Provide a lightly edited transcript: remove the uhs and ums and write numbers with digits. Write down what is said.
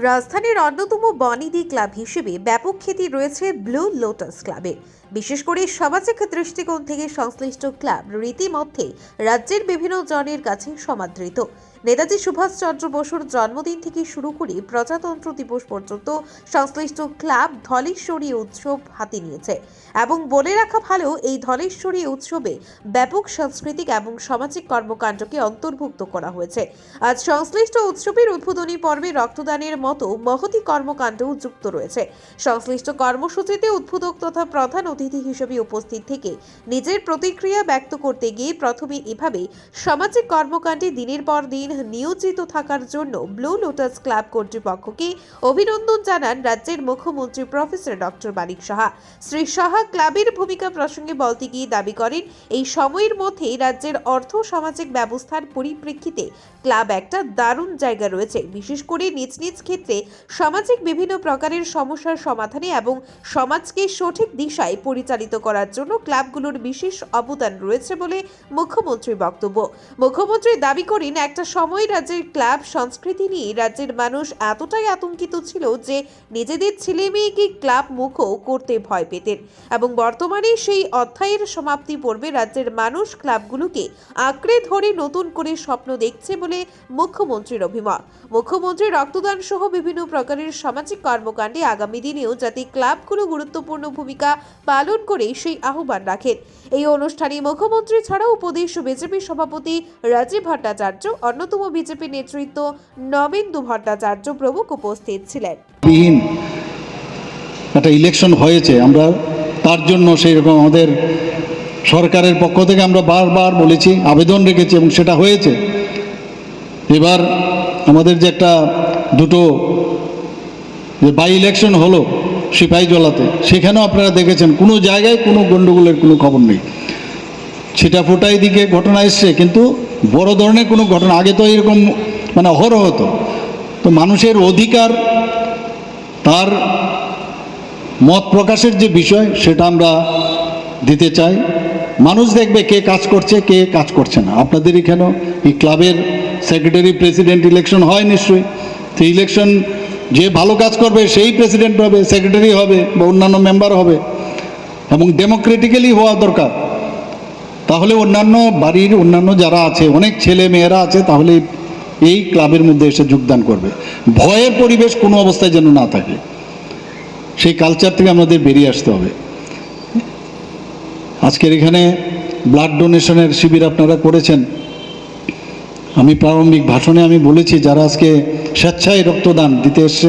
রাজধানীর অন্যতম বনেদি ক্লাব হিসেবে ব্যাপক খ্যাতি রয়েছে ব্লু লোটাস ক্লাবের। বিশেষ করে সামাজিক দৃষ্টিকোণ থেকে সংশ্লিষ্ট ক্লাব রীতিমধ্যে রাজ্যের বিভিন্ন জনের কাছে সমাদৃত। নেতাজি সুভাষচন্দ্র বসুর জন্মদিন থেকে শুরু করে প্রজাতন্ত্র দিবস পর্যন্ত সংশ্লিষ্ট ক্লাব ধলেশ্বরী উৎসব হাতে নিয়েছে। এবং বলে রাখা ভালো, এই ধলেশ্বরী উৎসবে ব্যাপক সাংস্কৃতিক এবং সামাজিক কর্মকাণ্ডকে অন্তর্ভুক্ত করা হয়েছে। আজ সংশ্লিষ্ট উৎসবের উদ্বোধনী পর্বে রক্তদানের মতো মহতী কর্মকাণ্ডও যুক্ত রয়েছে। সংশ্লিষ্ট কর্মসূচিতে উদ্বোধক তথা প্রধান অতিথি হিসেবে উপস্থিত থেকে নিজের প্রতিক্রিয়া ব্যক্ত করতে গিয়ে প্রথমে এভাবে সামাজিক কর্মকাণ্ডে দিনের পর দিন নিয়োজিত থাকার জন্য ব্লু লোটাস ক্লাব কর্তৃপক্ষকে অভিনন্দন জানান রাজ্যের মুখ্যমন্ত্রী প্রফেসর ডক্টর মানিক সাহা। শ্রী সাহা ক্লাবের ভূমিকা প্রসঙ্গে বলতে গিয়ে দাবি করেন, এই সময়ের মধ্যে রাজ্যের অর্থ সামাজিক ব্যবস্থার পরিপ্রেক্ষিতে ক্লাব একটা দারুণ জায়গা রয়েছে। বিশেষ করে নিজ নিজ ক্ষেত্রে সামাজিক বিভিন্ন প্রকারের সমস্যার সমাধানে এবং সমাজকে সঠিক দিশায় পরিচালিত করার জন্য ক্লাবগুলোর বিশেষ অবদান রয়েছে বলে মুখ্যমন্ত্রীর বক্তব্য। মুখ্যমন্ত্রী দাবি করেন, একটা সময় রাজ্যের ক্লাব সংস্কৃতি নিয়ে রাজ্যের মানুষ এতটাই আতঙ্কিত ছিল যে নিজেদের ছেলে মেয়েকে ক্লাব মুখও করতে ভয় পেতেন, এবং বর্তমানে সেই অধ্যায়ের সমাপ্তি পর্বে রাজ্যের মানুষ ক্লাবগুলোকে আঁকড়ে ধরে নতুন করে স্বপ্ন দেখছে বলে মুখ্যমন্ত্রীর অভিমত। মুখ্যমন্ত্রী রক্তদান সহ বিভিন্ন প্রকারের সামাজিক কর্মকাণ্ডে আগামী দিনেও যাতে ক্লাবগুলো গুরুত্বপূর্ণ ভূমিকা পালন করে সেই আহ্বান রাখেন। এই অনুষ্ঠানে মুখ্যমন্ত্রী ছাড়াও উপদেশ বিজেপি সভাপতি রাজীব ভট্টাচার্য, অন্যতম বিজেপি নেতৃত্ব নবেন্দু ভট্টাচার্য প্রমুখ উপস্থিত ছিলেন। একটা ইলেকশন হয়েছে, আমরা তার জন্য সেই রকম আমাদের সরকারের পক্ষ থেকে আমরা বারবার বলেছি, আবেদন রেখেছি এবং সেটা হয়েছে। এবার আমাদের যে একটা দুটো যে বাই ইলেকশন হলো সিপাহীজলাতে, সেখানেও আপনারা দেখেছেন কোনো জায়গায় কোনো গণ্ডগোলের কোনো খবর নেই। ছিটাফোটাই দিকে ঘটনা এসছে, কিন্তু বড় ধরনের কোনো ঘটনা আগে তো এরকম অহরহ হতো। তো মানুষের অধিকার, তার মত প্রকাশের যে বিষয়, সেটা আমরা দিতে চাই। মানুষ দেখবে কে কাজ করছে কে কাজ করছে না। আপনাদের এখানেও এই ক্লাবের সেক্রেটারি প্রেসিডেন্ট ইলেকশন হয় নিশ্চয়ই, তো ইলেকশন যে ভালো কাজ করবে সেই প্রেসিডেন্ট হবে, সেক্রেটারি হবে বা অন্যান্য মেম্বার হবে, এবং ডেমোক্রেটিক্যালি হওয়া দরকার। তাহলে অন্যান্য বাড়ির অন্যান্য যারা আছে, অনেক ছেলে মেয়েরা আছে, তাহলে এই ক্লাবের মধ্যে এসে যোগদান করবে। ভয়ের পরিবেশ কোনো অবস্থায় যেন না থাকে, সেই কালচার থেকে আমাদের বেরিয়ে আসতে হবে। আজকের এখানে ব্লাড ডোনেশনের শিবির আপনারা করেছেন। আমি প্রারম্ভিক ভাষণে আমি বলেছি, যারা আজকে স্বেচ্ছায় রক্তদান দিতে এসছে